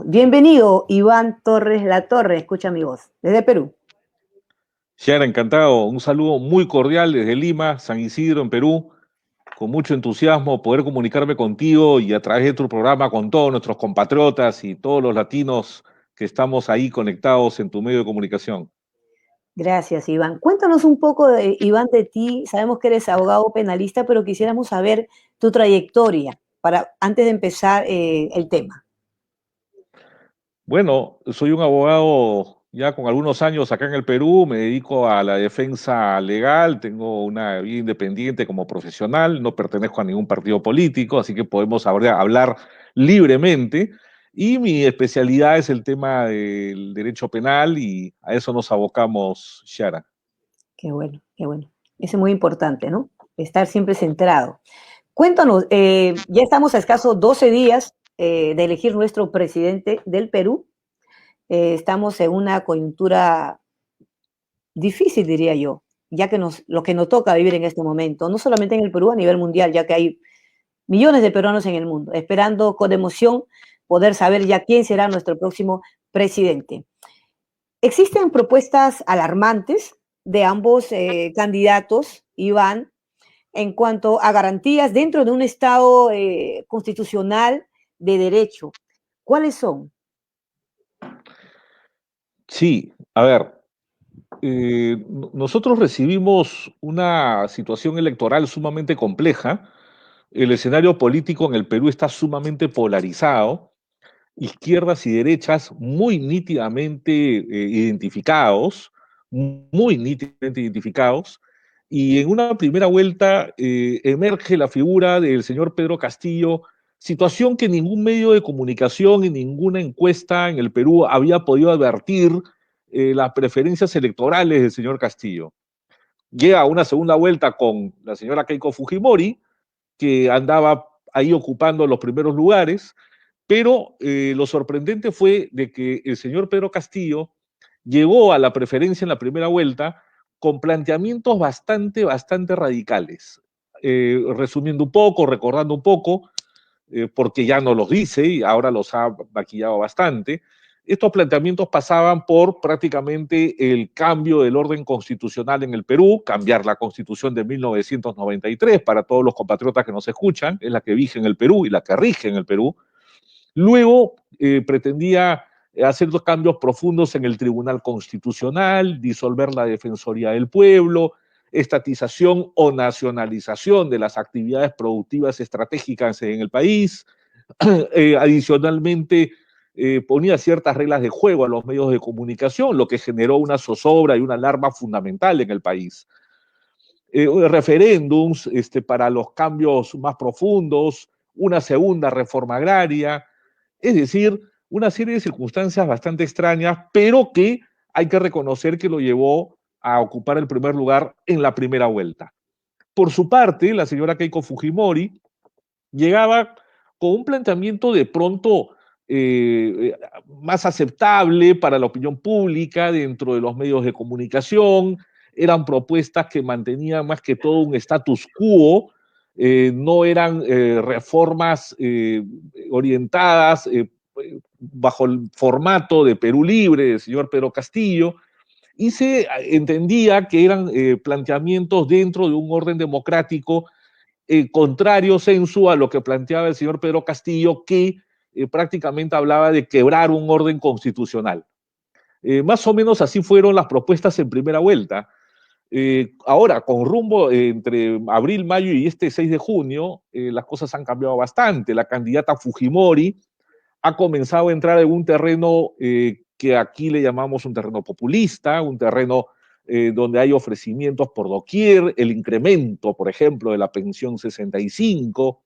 Bienvenido, Iván Torres La Torre, escucha mi voz, desde Perú. Xiara, encantado. Un saludo muy cordial desde Lima, San Isidro, en Perú. Con mucho entusiasmo poder comunicarme contigo y a través de tu programa con todos nuestros compatriotas y todos los latinos que estamos ahí conectados en tu medio de comunicación. Gracias, Iván. Cuéntanos un poco, Iván, de ti. Sabemos que eres abogado penalista, pero quisiéramos saber tu trayectoria antes de empezar el tema. Bueno, soy un abogado ya con algunos años acá en el Perú, me dedico a la defensa legal, tengo una vida independiente como profesional, no pertenezco a ningún partido político, así que podemos hablar libremente. Y mi especialidad es el tema del derecho penal y a eso nos abocamos, Shara. Qué bueno, qué bueno. Eso es muy importante, ¿no? Estar siempre centrado. Cuéntanos, ya estamos a escasos 12 días de elegir nuestro presidente del Perú. Estamos en una coyuntura difícil, diría yo, ya que lo que nos toca vivir en este momento, no solamente en el Perú, a nivel mundial, ya que hay millones de peruanos en el mundo, esperando con emoción poder saber ya quién será nuestro próximo presidente. Existen propuestas alarmantes de ambos candidatos, Iván, en cuanto a garantías dentro de un Estado constitucional de derecho. ¿Cuáles son? Sí, a ver, nosotros recibimos una situación electoral sumamente compleja. El escenario político en el Perú está sumamente polarizado, izquierdas y derechas muy nítidamente identificados, muy nítidamente identificados, y en una primera vuelta emerge la figura del señor Pedro Castillo, situación que ningún medio de comunicación y ninguna encuesta en el Perú había podido advertir las preferencias electorales del señor Castillo. Llega a una segunda vuelta con la señora Keiko Fujimori, que andaba ahí ocupando los primeros lugares, pero lo sorprendente fue de que el señor Pedro Castillo llegó a la preferencia en la primera vuelta con planteamientos bastante radicales. Resumiendo un poco, recordando un poco, porque ya no los dice y ahora los ha maquillado bastante. Estos planteamientos pasaban por prácticamente el cambio del orden constitucional en el Perú, cambiar la constitución de 1993 para todos los compatriotas que nos escuchan, es la que vige en el Perú y la que rige en el Perú. Luego pretendía hacer dos cambios profundos en el Tribunal Constitucional, disolver la Defensoría del Pueblo, estatización o nacionalización de las actividades productivas estratégicas en el país. Adicionalmente, ponía ciertas reglas de juego a los medios de comunicación, lo que generó una zozobra y una alarma fundamental en el país. Referéndums para los cambios más profundos, una segunda reforma agraria, es decir, una serie de circunstancias bastante extrañas, pero que hay que reconocer que lo llevó a ocupar el primer lugar en la primera vuelta. Por su parte, la señora Keiko Fujimori llegaba con un planteamiento de pronto más aceptable para la opinión pública dentro de los medios de comunicación. Eran propuestas que mantenían más que todo un status quo, no eran reformas orientadas bajo el formato de Perú Libre, del señor Pedro Castillo, y se entendía que eran planteamientos dentro de un orden democrático contrario sensu a lo que planteaba el señor Pedro Castillo, que prácticamente hablaba de quebrar un orden constitucional. Más o menos así fueron las propuestas en primera vuelta. Ahora, con rumbo entre abril, mayo y este 6 de junio, las cosas han cambiado bastante. La candidata Fujimori ha comenzado a entrar en un terreno que aquí le llamamos un terreno populista, un terreno donde hay ofrecimientos por doquier, el incremento, por ejemplo, de la pensión 65,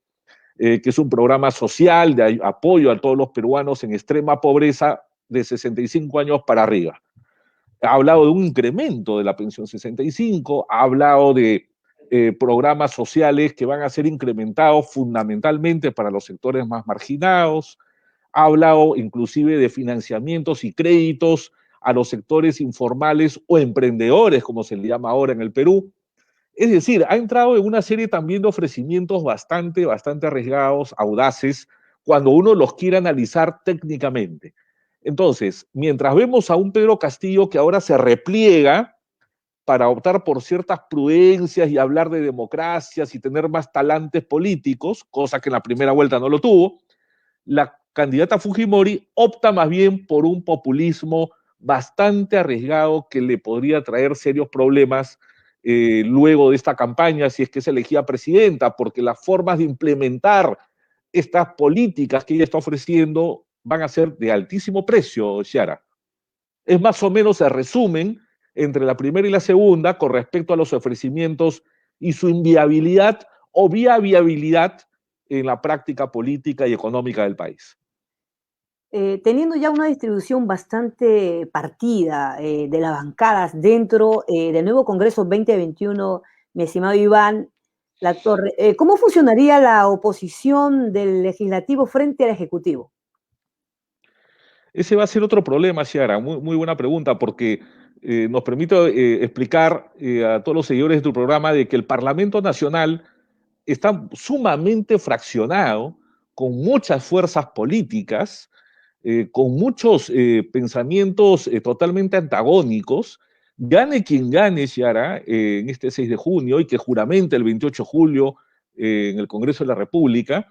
que es un programa social de apoyo a todos los peruanos en extrema pobreza de 65 años para arriba. Ha hablado de un incremento de la pensión 65, ha hablado de programas sociales que van a ser incrementados fundamentalmente para los sectores más marginados, ha hablado inclusive de financiamientos y créditos a los sectores informales o emprendedores, como se le llama ahora en el Perú. Es decir, ha entrado en una serie también de ofrecimientos bastante arriesgados, audaces, cuando uno los quiere analizar técnicamente. Entonces, mientras vemos a un Pedro Castillo que ahora se repliega para optar por ciertas prudencias y hablar de democracias y tener más talantes políticos, cosa que en la primera vuelta no lo tuvo, la candidata Fujimori opta más bien por un populismo bastante arriesgado que le podría traer serios problemas luego de esta campaña si es que es elegida presidenta, porque las formas de implementar estas políticas que ella está ofreciendo van a ser de altísimo precio, Ciara. Es más o menos el resumen entre la primera y la segunda con respecto a los ofrecimientos y su inviabilidad o viabilidad en la práctica política y económica del país. Teniendo ya una distribución bastante partida de las bancadas dentro del nuevo Congreso 2021, mi estimado Iván Latorre, ¿cómo funcionaría la oposición del legislativo frente al ejecutivo? Ese va a ser otro problema, Ciara. Muy buena pregunta, porque nos permite explicar a todos los seguidores de tu programa de que el Parlamento Nacional está sumamente fraccionado, con muchas fuerzas políticas, con muchos pensamientos totalmente antagónicos. Gane quien gane, Ciara, en este 6 de junio y que juramente el 28 de julio en el Congreso de la República,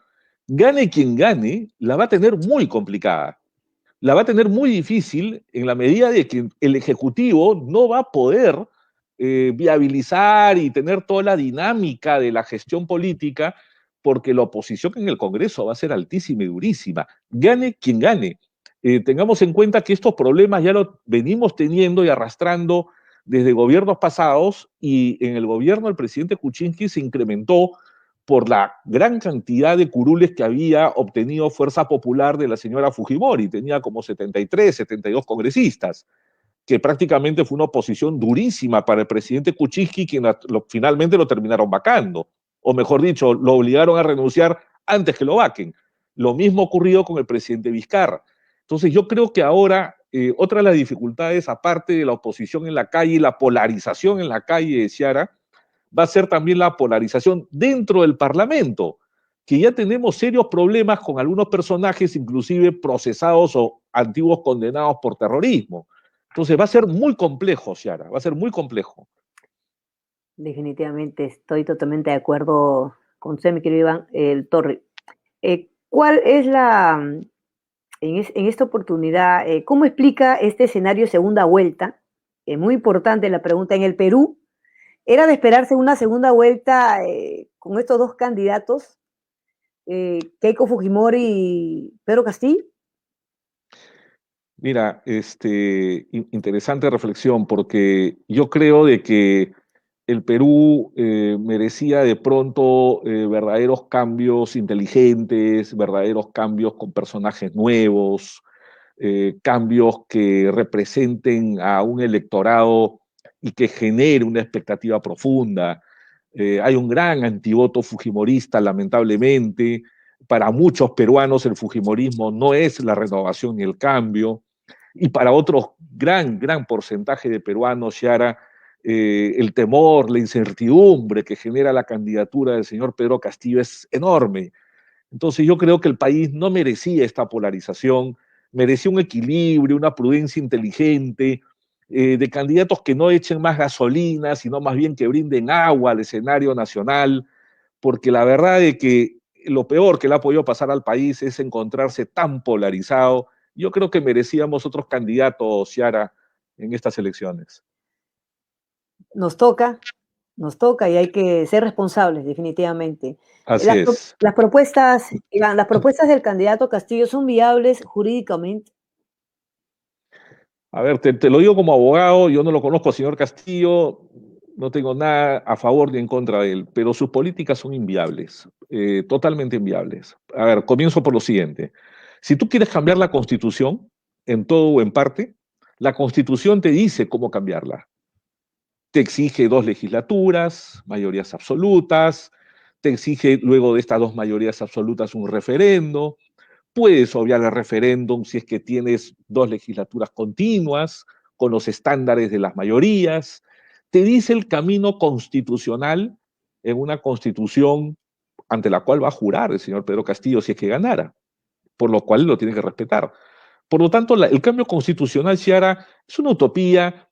gane quien gane, la va a tener muy complicada, la va a tener muy difícil en la medida de que el Ejecutivo no va a poder viabilizar y tener toda la dinámica de la gestión política, porque la oposición en el Congreso va a ser altísima y durísima. Gane quien gane. Tengamos en cuenta que estos problemas ya los venimos teniendo y arrastrando desde gobiernos pasados, y en el gobierno del presidente Kuczynski se incrementó por la gran cantidad de curules que había obtenido Fuerza Popular de la señora Fujimori. Tenía como 73, 72 congresistas, que prácticamente fue una oposición durísima para el presidente Kuczynski, quien finalmente lo terminaron vacando, o mejor dicho, lo obligaron a renunciar antes que lo vaquen. Lo mismo ocurrió con el presidente Vizcarra. Entonces yo creo que ahora otra de las dificultades, aparte de la oposición en la calle y la polarización en la calle de Ciara, va a ser también la polarización dentro del Parlamento, que ya tenemos serios problemas con algunos personajes, inclusive procesados o antiguos condenados por terrorismo. Entonces va a ser muy complejo, Ciara, va a ser muy complejo. Definitivamente estoy totalmente de acuerdo con usted, mi querido Iván el Torre. ¿Cuál es en esta oportunidad, cómo explica este escenario segunda vuelta? Muy importante la pregunta. En el Perú, ¿era de esperarse una segunda vuelta con estos dos candidatos, Keiko Fujimori y Pedro Castillo? Mira, interesante reflexión, porque yo creo de que el Perú merecía de pronto verdaderos cambios inteligentes, verdaderos cambios con personajes nuevos, cambios que representen a un electorado y que genere una expectativa profunda. Hay un gran antivoto fujimorista, lamentablemente. Para muchos peruanos el fujimorismo no es la renovación ni el cambio. Y para otros gran porcentaje de peruanos, Ciara, el temor, la incertidumbre que genera la candidatura del señor Pedro Castillo es enorme. Entonces yo creo que el país no merecía esta polarización, merecía un equilibrio, una prudencia inteligente, de candidatos que no echen más gasolina, sino más bien que brinden agua al escenario nacional, porque la verdad es que lo peor que le ha podido pasar al país es encontrarse tan polarizado. Yo creo que merecíamos otros candidatos, Ciara, en estas elecciones. Nos toca, nos toca y hay que ser responsables, definitivamente. Así es. Las propuestas, Iván, las propuestas del candidato Castillo son viables jurídicamente. A ver, te lo digo como abogado, yo no lo conozco, señor Castillo, no tengo nada a favor ni en contra de él, pero sus políticas son inviables, totalmente inviables. A ver, comienzo por lo siguiente. Si tú quieres cambiar la Constitución, en todo o en parte, la Constitución te dice cómo cambiarla. Te exige 2 legislaturas, mayorías absolutas, te exige luego de estas 2 mayorías absolutas un referendo. Puedes obviar el referéndum si es que tienes 2 legislaturas continuas, con los estándares de las mayorías. Te dice el camino constitucional en una constitución ante la cual va a jurar el señor Pedro Castillo si es que ganara. por lo cual lo tiene que respetar. Por lo tanto, el cambio constitucional, Ciara, es una utopía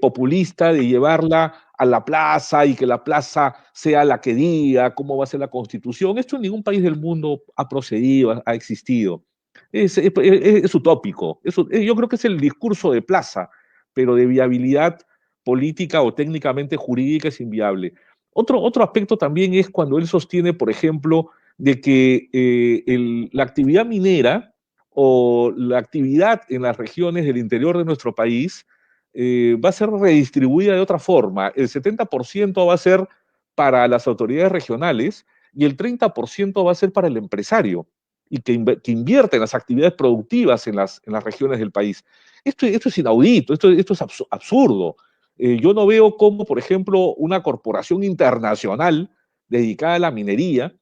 populista de llevarla a la plaza y que la plaza sea la que diga cómo va a ser la constitución. Esto en ningún país del mundo ha procedido, ha existido. Es utópico. Yo creo que es el discurso de plaza, pero de viabilidad política o técnicamente jurídica es inviable. Otro aspecto también es cuando él sostiene, por ejemplo, de que la actividad minera o la actividad en las regiones del interior de nuestro país va a ser redistribuida de otra forma. El 70% va a ser para las autoridades regionales y el 30% va a ser para el empresario y que invierte en las actividades productivas en las regiones del país. Esto es inaudito, esto es absurdo. Yo no veo cómo, por ejemplo, una corporación internacional dedicada a la minería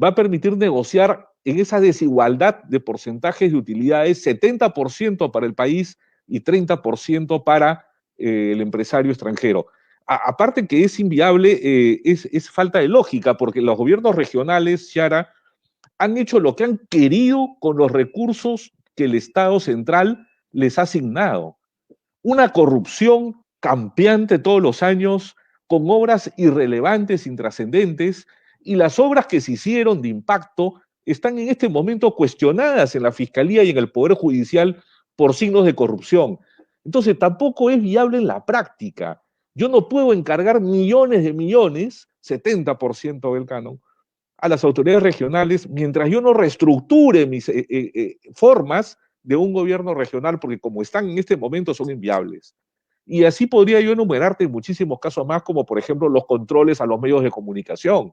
va a permitir negociar en esa desigualdad de porcentajes de utilidades 70% para el país y 30% para el empresario extranjero. Aparte que es inviable, es falta de lógica, porque los gobiernos regionales, Ciara, han hecho lo que han querido con los recursos que el Estado central les ha asignado. Una corrupción campeante todos los años, con obras irrelevantes, intrascendentes, y las obras que se hicieron de impacto están en este momento cuestionadas en la Fiscalía y en el Poder Judicial por signos de corrupción. Entonces, tampoco es viable en la práctica. Yo no puedo encargar millones de millones, 70% del canon, a las autoridades regionales mientras yo no reestructure mis formas de un gobierno regional, porque como están en este momento son inviables. Y así podría yo enumerarte muchísimos casos más, como por ejemplo los controles a los medios de comunicación.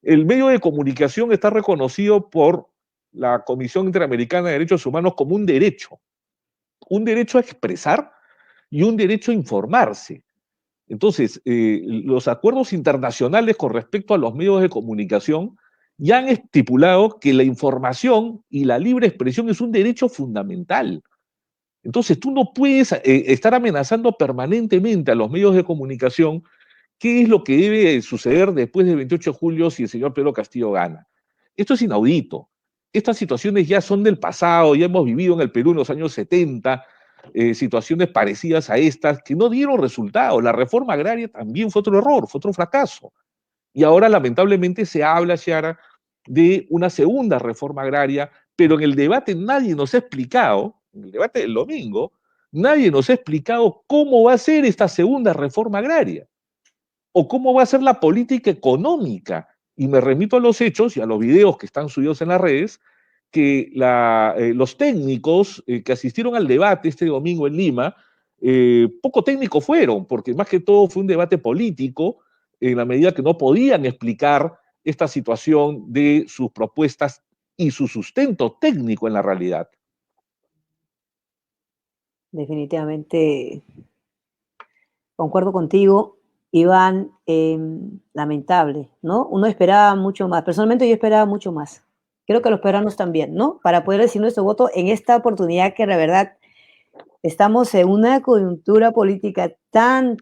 El medio de comunicación está reconocido por la Comisión Interamericana de Derechos Humanos como un derecho a expresar y un derecho a informarse. Entonces, los acuerdos internacionales con respecto a los medios de comunicación ya han estipulado que la información y la libre expresión es un derecho fundamental. Entonces, tú no puedes estar amenazando permanentemente a los medios de comunicación. ¿Qué es lo que debe suceder después del 28 de julio si el señor Pedro Castillo gana? Esto es inaudito. Estas situaciones ya son del pasado, ya hemos vivido en el Perú en los años 70, situaciones parecidas a estas que no dieron resultados. La reforma agraria también fue otro error, fue otro fracaso. Y ahora lamentablemente se habla, Ciara, de una segunda reforma agraria, pero en el debate nadie nos ha explicado, en el debate del domingo, nadie nos ha explicado cómo va a ser esta segunda reforma agraria o cómo va a ser la política económica. Y me remito a los hechos y a los videos que están subidos en las redes, que los técnicos que asistieron al debate este domingo en Lima, poco técnicos fueron, porque más que todo fue un debate político, en la medida que no podían explicar esta situación de sus propuestas y su sustento técnico en la realidad. Definitivamente concuerdo contigo, Iván, lamentable, ¿no? Uno esperaba mucho más. Personalmente yo esperaba mucho más. Creo que los peruanos también, ¿no? Para poder decir nuestro voto en esta oportunidad que la verdad estamos en una coyuntura política tan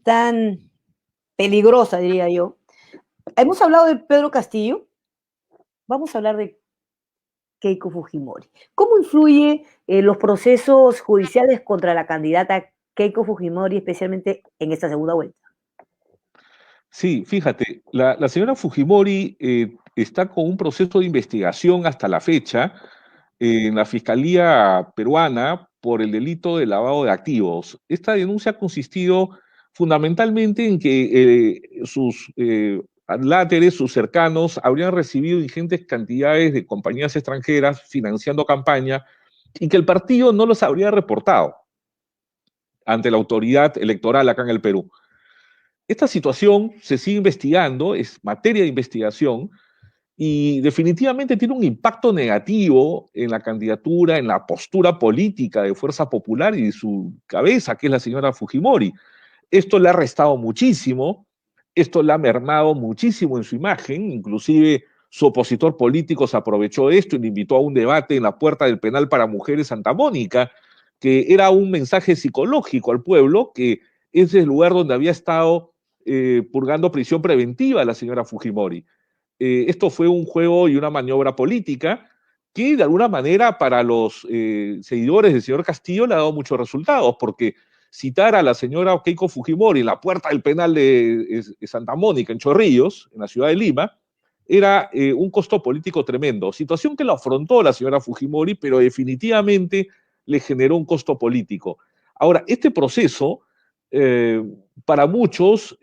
peligrosa, diría yo. Hemos hablado de Pedro Castillo, vamos a hablar de Keiko Fujimori. ¿Cómo influye los procesos judiciales contra la candidata Keiko Fujimori, especialmente en esta segunda vuelta? Sí, fíjate, la señora Fujimori está con un proceso de investigación hasta la fecha en la Fiscalía peruana por el delito de lavado de activos. Esta denuncia ha consistido fundamentalmente en que sus adláteres, sus cercanos, habrían recibido ingentes cantidades de compañías extranjeras financiando campaña y que el partido no los habría reportado ante la autoridad electoral acá en el Perú. Esta situación se sigue investigando, es materia de investigación y definitivamente tiene un impacto negativo en la candidatura, en la postura política de Fuerza Popular y de su cabeza, que es la señora Fujimori. Esto le ha restado muchísimo, esto le ha mermado muchísimo en su imagen, inclusive su opositor político se aprovechó de esto y le invitó a un debate en la puerta del penal para mujeres Santa Mónica, que era un mensaje psicológico al pueblo, que es el lugar donde había estado purgando prisión preventiva la señora Fujimori. Esto fue un juego y una maniobra política que de alguna manera para los seguidores del señor Castillo le ha dado muchos resultados, porque citar a la señora Keiko Fujimori en la puerta del penal de Santa Mónica, en Chorrillos, en la ciudad de Lima, era un costo político tremendo. Situación que lo afrontó la señora Fujimori, pero definitivamente le generó un costo político. Ahora, este proceso, para muchos,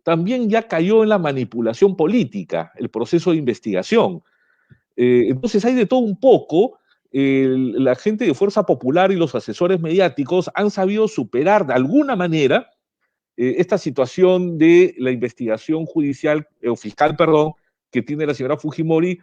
también ya cayó en la manipulación política, el proceso de investigación. Entonces hay de todo un poco. La gente de Fuerza Popular y los asesores mediáticos han sabido superar de alguna manera esta situación de la investigación judicial, o fiscal, perdón, que tiene la señora Fujimori,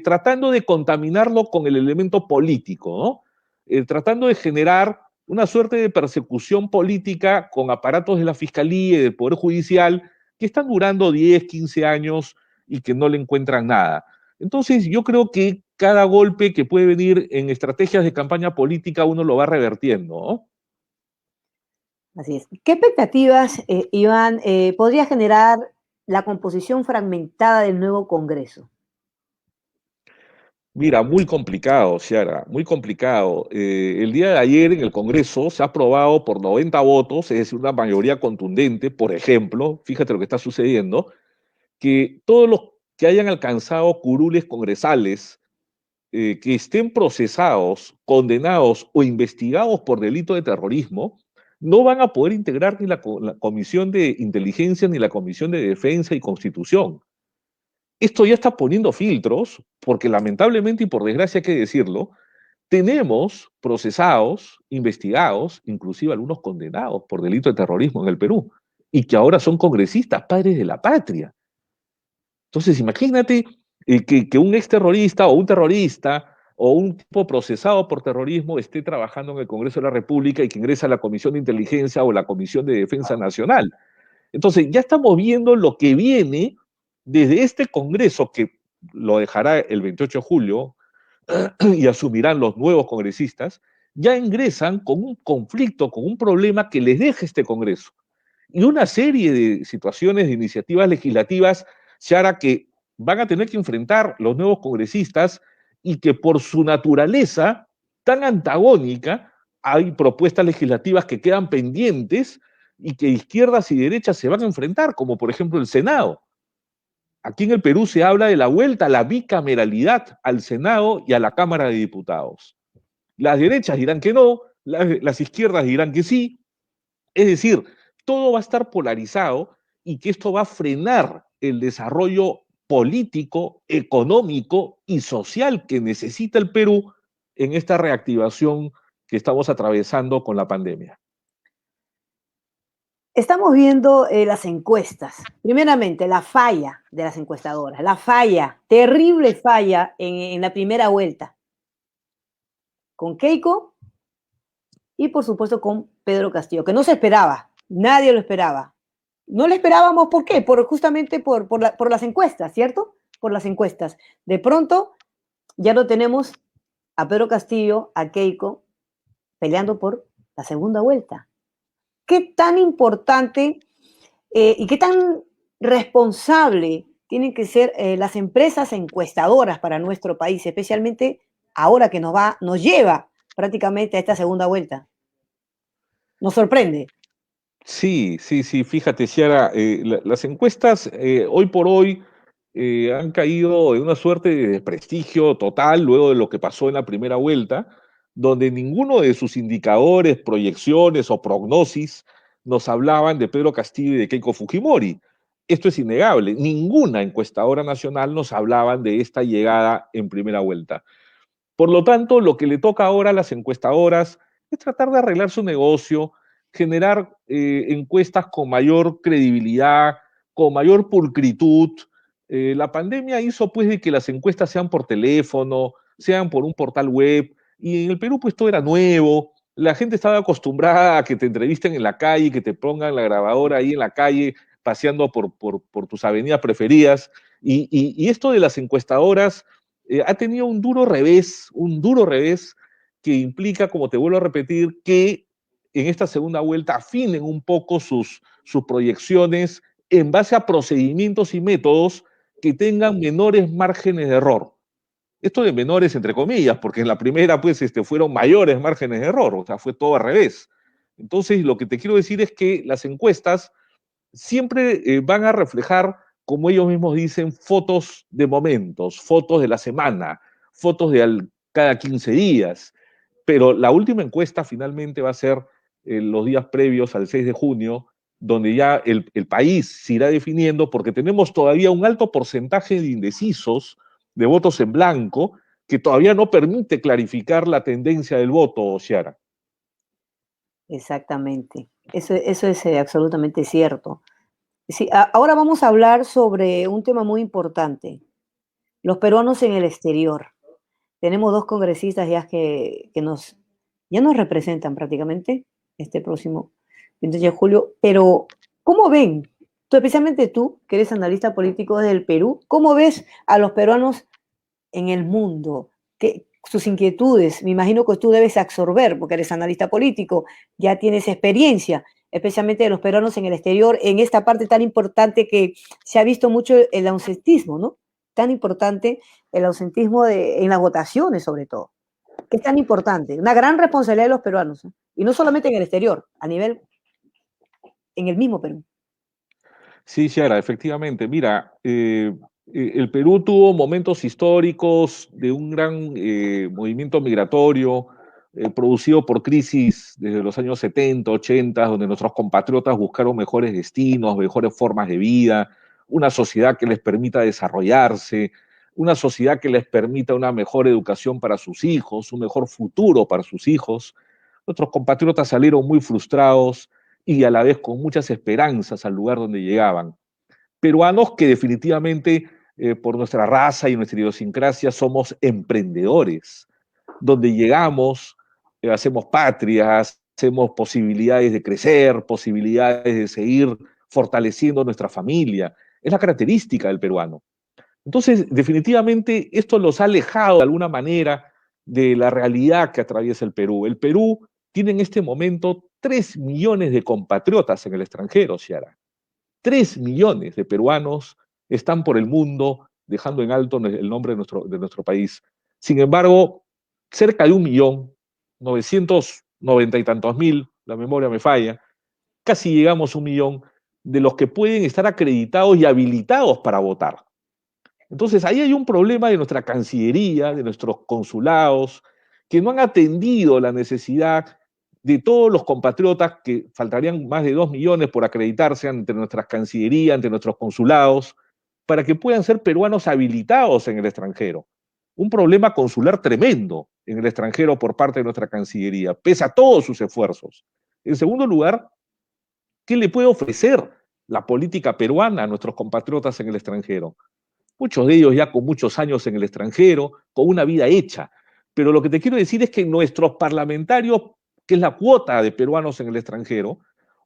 tratando de contaminarlo con el elemento político, ¿no? Tratando de generar una suerte de persecución política con aparatos de la Fiscalía y del Poder Judicial que están durando 10, 15 años y que no le encuentran nada. Entonces, yo creo que cada golpe que puede venir en estrategias de campaña política uno lo va revertiendo, ¿no? Así es. ¿Qué expectativas, Iván, podría generar la composición fragmentada del nuevo Congreso? Mira, muy complicado, Ciara, muy complicado. El día de ayer en el Congreso se ha aprobado por 90 votos, es decir, una mayoría contundente, por ejemplo, fíjate lo que está sucediendo, que todos los que hayan alcanzado curules congresales, que estén procesados, condenados o investigados por delito de terrorismo, no van a poder integrar ni la Comisión de Inteligencia ni la Comisión de Defensa y Constitución. Esto ya está poniendo filtros, porque lamentablemente y por desgracia hay que decirlo, tenemos procesados, investigados, inclusive algunos condenados por delito de terrorismo en el Perú, y que ahora son congresistas, padres de la patria. Entonces, imagínate que un exterrorista o un terrorista o un tipo procesado por terrorismo esté trabajando en el Congreso de la República y que ingresa a la Comisión de Inteligencia o la Comisión de Defensa Nacional. Entonces, ya estamos viendo lo que viene desde este Congreso, que lo dejará el 28 de julio y asumirán los nuevos congresistas, ya ingresan con un conflicto, con un problema que les deja este Congreso. Y una serie de situaciones, de iniciativas legislativas, Shara, que van a tener que enfrentar los nuevos congresistas y que por su naturaleza tan antagónica, hay propuestas legislativas que quedan pendientes y que izquierdas y derechas se van a enfrentar, como por ejemplo el Senado. Aquí en el Perú se habla de la vuelta a la bicameralidad al Senado y a la Cámara de Diputados. Las derechas dirán que no, las izquierdas dirán que sí. Es decir, todo va a estar polarizado y que esto va a frenar el desarrollo político, económico y social que necesita el Perú en esta reactivación que estamos atravesando con la pandemia. Estamos viendo las encuestas. Primeramente, la falla de las encuestadoras, la falla, terrible falla en la primera vuelta, con Keiko y por supuesto con Pedro Castillo, que no se esperaba, nadie lo esperaba. No lo esperábamos, ¿por qué? Justamente por las encuestas, ¿cierto? Por las encuestas. De pronto ya lo tenemos a Pedro Castillo, a Keiko, peleando por la segunda vuelta. ¿Qué tan importante y qué tan responsable tienen que ser las empresas encuestadoras para nuestro país, especialmente ahora que nos lleva prácticamente a esta segunda vuelta? Nos sorprende. Sí, sí, sí, fíjate, Ciara, las encuestas hoy por hoy han caído en una suerte de desprestigio total luego de lo que pasó en la primera vuelta, donde ninguno de sus indicadores, proyecciones o prognosis nos hablaban de Pedro Castillo y de Keiko Fujimori. Esto es innegable. Ninguna encuestadora nacional nos hablaban de esta llegada en primera vuelta. Por lo tanto, lo que le toca ahora a las encuestadoras es tratar de arreglar su negocio, generar encuestas con mayor credibilidad, con mayor pulcritud. La pandemia hizo pues de que las encuestas sean por teléfono, sean por un portal web, y en el Perú pues todo era nuevo, la gente estaba acostumbrada a que te entrevisten en la calle, que te pongan la grabadora ahí en la calle, paseando por tus avenidas preferidas, y esto de las encuestadoras ha tenido un duro revés que implica, como te vuelvo a repetir, que en esta segunda vuelta afinen un poco sus proyecciones en base a procedimientos y métodos que tengan menores márgenes de error. Esto de menores, entre comillas, porque en la primera, pues, fueron mayores márgenes de error, o sea, fue todo al revés. Entonces, lo que te quiero decir es que las encuestas siempre van a reflejar, como ellos mismos dicen, fotos de momentos, fotos de la semana, fotos de cada 15 días. Pero la última encuesta finalmente va a ser los días previos al 6 de junio, donde ya el país se irá definiendo, porque tenemos todavía un alto porcentaje de indecisos, de votos en blanco, que todavía no permite clarificar la tendencia del voto, Ciara. Exactamente. Eso es absolutamente cierto. Sí, ahora vamos a hablar sobre un tema muy importante, los peruanos en el exterior. Tenemos dos congresistas ya nos representan prácticamente este próximo 28 de julio, pero ¿cómo ven? Tú, especialmente tú, que eres analista político desde el Perú, ¿cómo ves a los peruanos en el mundo? Sus inquietudes, me imagino que tú debes absorber, porque eres analista político, ya tienes experiencia, especialmente de los peruanos en el exterior, en esta parte tan importante que se ha visto mucho el ausentismo, ¿no? Tan importante el ausentismo en las votaciones, sobre todo, que es tan importante, una gran responsabilidad de los peruanos, ¿eh? Y no solamente en el exterior, a nivel, en el mismo Perú. Sí, Ciara, efectivamente. Mira, el Perú tuvo momentos históricos de un gran movimiento migratorio producido por crisis desde los años 70, 80, donde nuestros compatriotas buscaron mejores destinos, mejores formas de vida, una sociedad que les permita desarrollarse, una sociedad que les permita una mejor educación para sus hijos, un mejor futuro para sus hijos. Nuestros compatriotas salieron muy frustrados y a la vez con muchas esperanzas al lugar donde llegaban. Peruanos que definitivamente por nuestra raza y nuestra idiosincrasia somos emprendedores, donde llegamos, hacemos patrias, hacemos posibilidades de crecer, posibilidades de seguir fortaleciendo nuestra familia. Es la característica del peruano. Entonces, definitivamente esto los ha alejado de alguna manera de la realidad que atraviesa el Perú. El Perú tiene en este momento 3 millones de compatriotas en el extranjero, Ciara. 3 millones de peruanos están por el mundo dejando en alto el nombre de nuestro país. Sin embargo, cerca de 1.990.000 y tantos mil, la memoria me falla, casi llegamos a 1 millón de los que pueden estar acreditados y habilitados para votar. Entonces, ahí hay un problema de nuestra Cancillería, de nuestros consulados, que no han atendido la necesidad de todos los compatriotas, que faltarían más de 2 millones por acreditarse ante nuestras Cancillerías, ante nuestros consulados, para que puedan ser peruanos habilitados en el extranjero. Un problema consular tremendo en el extranjero por parte de nuestra Cancillería, pese a todos sus esfuerzos. En segundo lugar, ¿qué le puede ofrecer la política peruana a nuestros compatriotas en el extranjero? Muchos de ellos ya con muchos años en el extranjero, con una vida hecha. Pero lo que te quiero decir es que nuestros parlamentarios, que es la cuota de peruanos en el extranjero,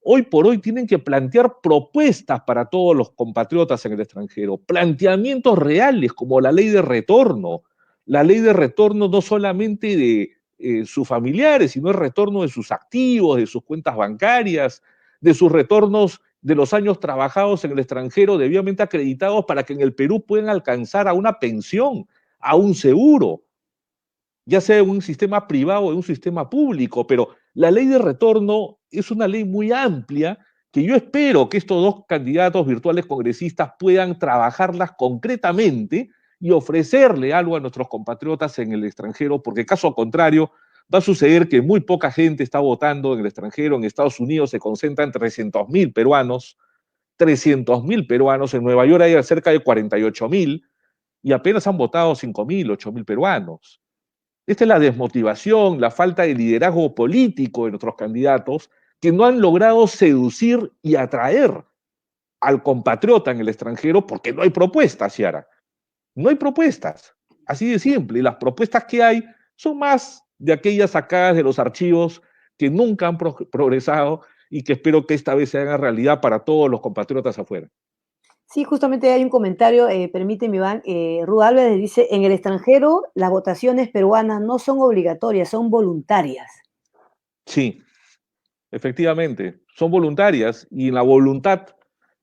hoy por hoy tienen que plantear propuestas para todos los compatriotas en el extranjero, planteamientos reales como la ley de retorno. La ley de retorno no solamente de sus familiares, sino el retorno de sus activos, de sus cuentas bancarias, de sus retornos de los años trabajados en el extranjero debidamente acreditados para que en el Perú puedan alcanzar a una pensión, a un seguro, ya sea en un sistema privado o en un sistema público, pero la ley de retorno es una ley muy amplia que yo espero que estos dos candidatos virtuales congresistas puedan trabajarlas concretamente y ofrecerle algo a nuestros compatriotas en el extranjero, porque caso contrario va a suceder que muy poca gente está votando en el extranjero. En Estados Unidos se concentran 300.000 peruanos, 300.000 peruanos, en Nueva York hay cerca de 48.000 y apenas han votado 5.000, 8.000 peruanos. Esta es la desmotivación, la falta de liderazgo político de nuestros candidatos que no han logrado seducir y atraer al compatriota en el extranjero porque no hay propuestas, Ciara. No hay propuestas, así de simple. Y las propuestas que hay son más de aquellas sacadas de los archivos que nunca han progresado y que espero que esta vez se hagan realidad para todos los compatriotas afuera. Sí, justamente hay un comentario, permíteme, Iván. Ruth Álvarez dice: en el extranjero las votaciones peruanas no son obligatorias, son voluntarias. Sí, efectivamente, son voluntarias y en la voluntad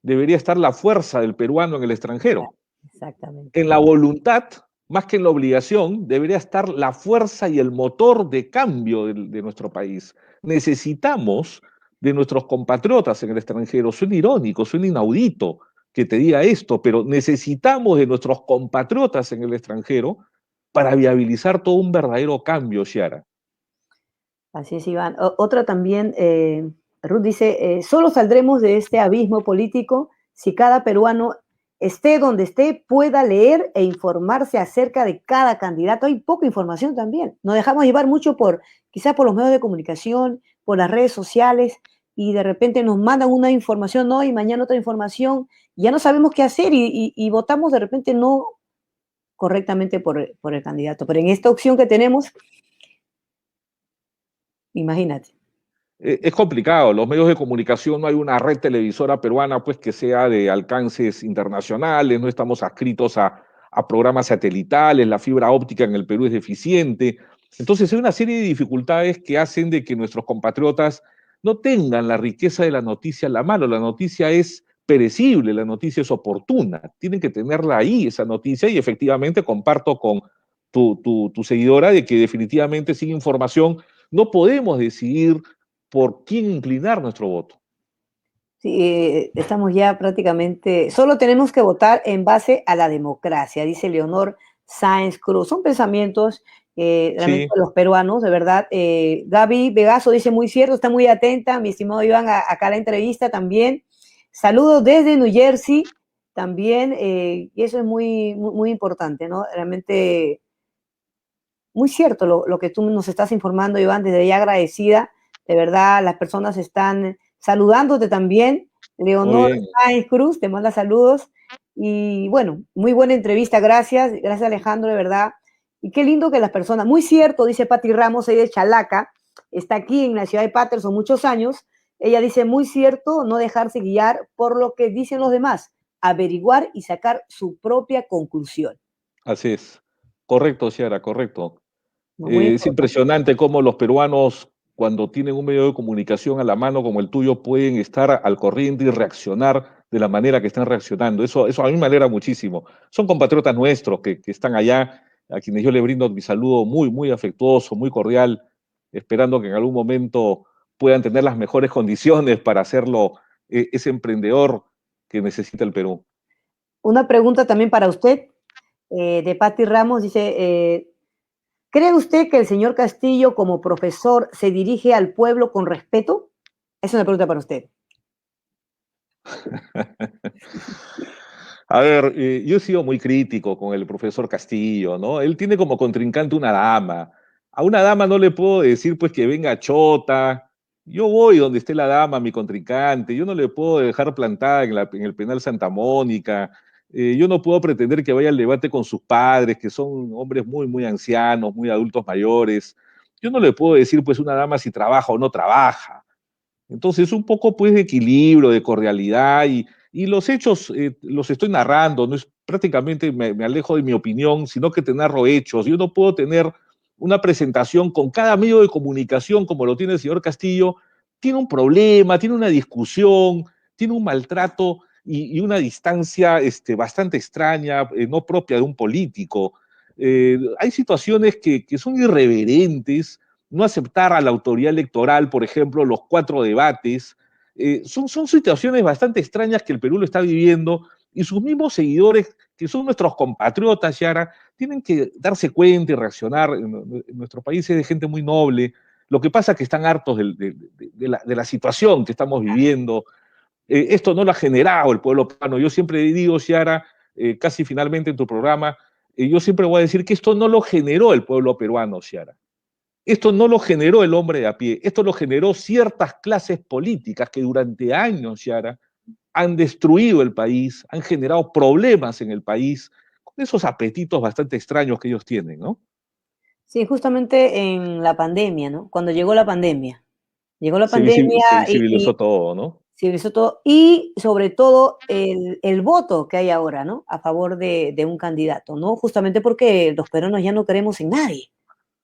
debería estar la fuerza del peruano en el extranjero. Exactamente. En la voluntad más que en la obligación, debería estar la fuerza y el motor de cambio de nuestro país. Necesitamos de nuestros compatriotas en el extranjero. Suena irónico, suena inaudito que te diga esto, pero necesitamos de nuestros compatriotas en el extranjero para viabilizar todo un verdadero cambio, Ciara. Así es, Iván. Otra también, Ruth dice, solo saldremos de este abismo político si cada peruano esté donde esté, pueda leer e informarse acerca de cada candidato. Hay poca información también. Nos dejamos llevar mucho quizás por los medios de comunicación, por las redes sociales, y de repente nos mandan una información hoy y mañana otra información, y ya no sabemos qué hacer y votamos de repente no correctamente por el candidato. Pero en esta opción que tenemos, imagínate. Es complicado, los medios de comunicación, no hay una red televisora peruana pues que sea de alcances internacionales, no estamos adscritos a programas satelitales, la fibra óptica en el Perú es deficiente. Entonces hay una serie de dificultades que hacen de que nuestros compatriotas no tengan la riqueza de la noticia a la mano. La noticia es perecible, la noticia es oportuna, tienen que tenerla ahí esa noticia, y efectivamente comparto con tu seguidora de que definitivamente sin información no podemos decidir por quién inclinar nuestro voto. Sí, estamos ya prácticamente, solo tenemos que votar en base a la democracia, dice Leonor Sáenz Cruz. Son pensamientos realmente Sí, de los peruanos, de verdad. Gaby Vegaso dice muy cierto, está muy atenta, mi estimado Iván, acá a la entrevista también. Saludos desde New Jersey también, y eso es muy importante, ¿no? Realmente muy cierto lo que tú nos estás informando, Iván, desde ya agradecida. De verdad, las personas están saludándote también. muy Leonor bien. Sáenz Cruz te manda saludos. Y bueno, muy buena entrevista, gracias. Gracias, Alejandro, de verdad. Y qué lindo que las personas, muy cierto, dice Patti Ramos, ella de Chalaca, está aquí en la ciudad de Patterson muchos años. Ella dice, muy cierto, no dejarse guiar por lo que dicen los demás, averiguar y sacar su propia conclusión. Así es. Correcto, Ciara, correcto. Muy Es importante. impresionante cómo los peruanos, cuando tienen un medio de comunicación a la mano como el tuyo, pueden estar al corriente y reaccionar de la manera que están reaccionando. Eso a mí me alegra muchísimo. Son compatriotas nuestros que están allá, a quienes yo le brindo mi saludo muy, muy afectuoso, muy cordial, esperando que en algún momento puedan tener las mejores condiciones para hacerlo ese emprendedor que necesita el Perú. Una pregunta también para usted, de Patti Ramos, dice, ¿cree usted que el señor Castillo como profesor se dirige al pueblo con respeto? Es una pregunta para usted. A ver, yo he sido muy crítico con el profesor Castillo, ¿no? Él tiene como contrincante una dama. A una dama no le puedo decir pues que venga chota. Yo voy donde esté la dama, mi contrincante. Yo no le puedo dejar plantada en el penal Santa Mónica. Yo no puedo pretender que vaya al debate con sus padres, que son hombres muy, muy ancianos, muy adultos mayores. Yo no le puedo decir pues una dama si trabaja o no trabaja. Entonces, un poco pues de equilibrio, de cordialidad, y los hechos los estoy narrando, no es prácticamente me alejo de mi opinión, sino que te narro hechos. Yo no puedo tener una presentación con cada medio de comunicación como lo tiene el señor Castillo, tiene un problema, tiene una discusión, tiene un maltrato y una distancia bastante extraña, no propia de un político. Hay situaciones que son irreverentes, no aceptar a la autoridad electoral, por ejemplo, los 4 debates. Son situaciones bastante extrañas que el Perú lo está viviendo, y sus mismos seguidores, que son nuestros compatriotas, Yara, tienen que darse cuenta y reaccionar. En nuestro país es de gente muy noble. Lo que pasa es que están hartos de la situación que estamos viviendo. Esto no lo ha generado el pueblo peruano. Yo siempre digo, Ciara, casi finalmente en tu programa, yo siempre voy a decir que esto no lo generó el pueblo peruano, Ciara. Esto no lo generó el hombre de a pie, esto lo generó ciertas clases políticas que durante años, Yara, han destruido el país, han generado problemas en el país, con esos apetitos bastante extraños que ellos tienen, ¿no? Sí, justamente en la pandemia, ¿no? Cuando llegó la pandemia. Llegó la pandemia Se y visibilizó todo, ¿no? se hizo todo, y sobre todo el voto que hay ahora, ¿no? A favor de un candidato, ¿no? Justamente porque los peruanos ya no queremos en nadie.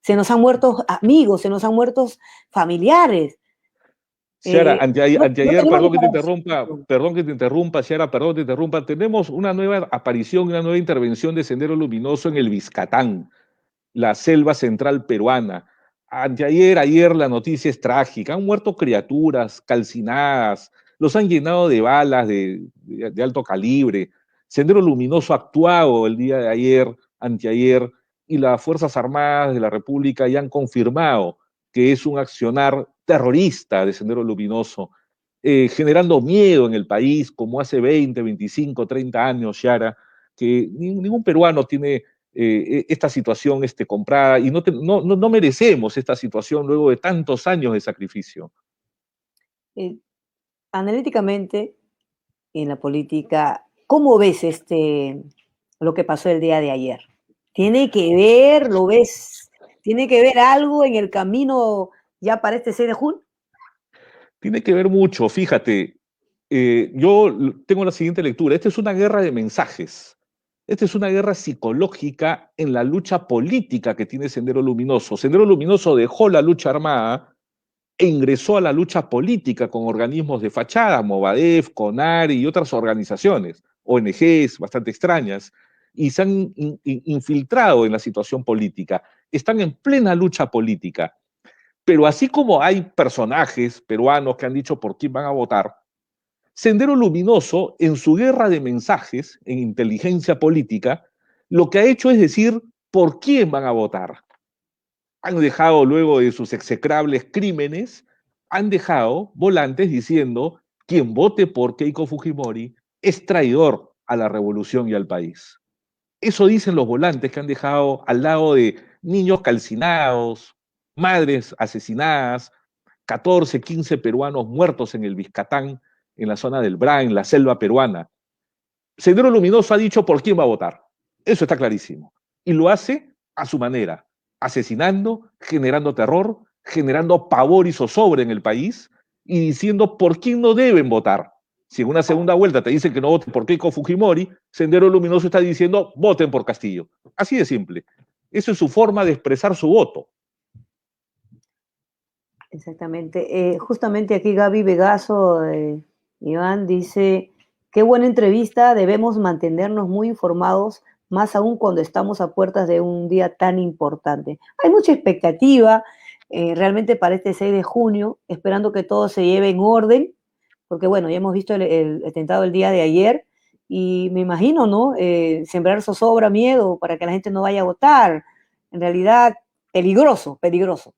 Se nos han muerto amigos, se nos han muerto familiares. Ciara, No anteayer, tenemos información. perdón que te interrumpa, Ciara, perdón que te interrumpa, tenemos una nueva aparición, una nueva intervención de Sendero Luminoso en el Vizcatán, la selva central peruana. Ayer la noticia es trágica, han muerto criaturas calcinadas, los han llenado de balas de alto calibre. Sendero Luminoso ha actuado el día de ayer, anteayer, y las Fuerzas Armadas de la República ya han confirmado que es un accionar terrorista de Sendero Luminoso, generando miedo en el país, como hace 20, 25, 30 años, Yara, que ningún peruano tiene esta situación comprada y no merecemos esta situación luego de tantos años de sacrificio. Eh, Analíticamente, en la política, ¿cómo ves lo que pasó el día de ayer? ¿Tiene que ver, lo ves, tiene que ver algo en el camino ya para este 6 de junio? Tiene que ver mucho, fíjate, yo tengo la siguiente lectura, esta es una guerra de mensajes, esta es una guerra psicológica en la lucha política que tiene Sendero Luminoso. Sendero Luminoso dejó la lucha armada e ingresó a la lucha política con organismos de fachada, Movadef, CONARE y otras organizaciones, ONGs bastante extrañas, y se han infiltrado en la situación política. Están en plena lucha política. Pero así como hay personajes peruanos que han dicho por quién van a votar, Sendero Luminoso, en su guerra de mensajes, en inteligencia política, lo que ha hecho es decir por quién van a votar. Han dejado, luego de sus execrables crímenes, han dejado volantes diciendo quien vote por Keiko Fujimori es traidor a la revolución y al país. Eso dicen los volantes que han dejado al lado de niños calcinados, madres asesinadas, 14, 15 peruanos muertos en el Vizcatán, en la zona del Bra, en la selva peruana. Sendero Luminoso ha dicho por quién va a votar. Eso está clarísimo. Y lo hace a su manera, asesinando, generando terror, generando pavor y zozobra en el país y diciendo por quién no deben votar. Si en una segunda vuelta te dicen que no voten por Keiko Fujimori, Sendero Luminoso está diciendo voten por Castillo. Así de simple. Eso es su forma de expresar su voto. Exactamente. Justamente aquí Gaby Vegaso, Iván, dice, qué buena entrevista, debemos mantenernos muy informados, más aún cuando estamos a puertas de un día tan importante. Hay mucha expectativa realmente para este 6 de junio, esperando que todo se lleve en orden, porque bueno, ya hemos visto el atentado el día de ayer y me imagino, ¿no? Sembrar zozobra, miedo para que la gente no vaya a votar. En realidad, peligroso, peligroso.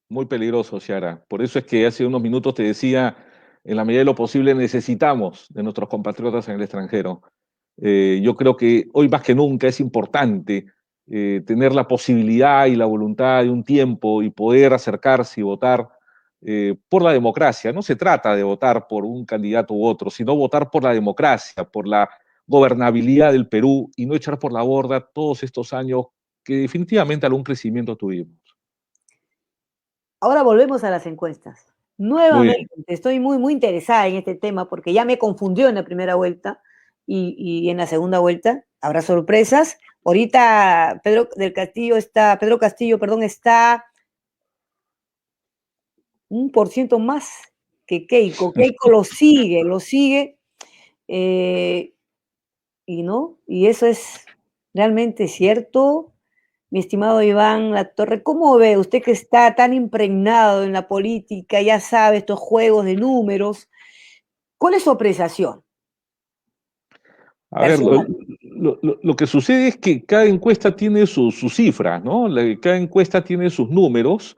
Muy peligroso, Ciara. Por eso es que hace unos minutos te decía, en la medida de lo posible necesitamos de nuestros compatriotas en el extranjero. Yo creo que hoy más que nunca es importante tener la posibilidad y la voluntad de un tiempo y poder acercarse y votar por la democracia. No se trata de votar por un candidato u otro, sino votar por la democracia, por la gobernabilidad del Perú y no echar por la borda todos estos años que definitivamente algún crecimiento tuvimos. Ahora volvemos a las encuestas. Muy Nuevamente, bien. estoy muy, muy interesada en este tema porque ya me confundió en la primera vuelta y en la segunda vuelta habrá sorpresas. Ahorita Pedro Castillo, perdón, está 1% más que Keiko. Keiko lo sigue, eh, y no, y eso es realmente cierto. Mi estimado Iván Latorre, ¿cómo ve usted que está tan impregnado en la política, ya sabe estos juegos de números? ¿Cuál es su apreciación A ver, personal? lo que sucede es que cada encuesta tiene sus cifras, ¿no? Cada encuesta tiene sus números.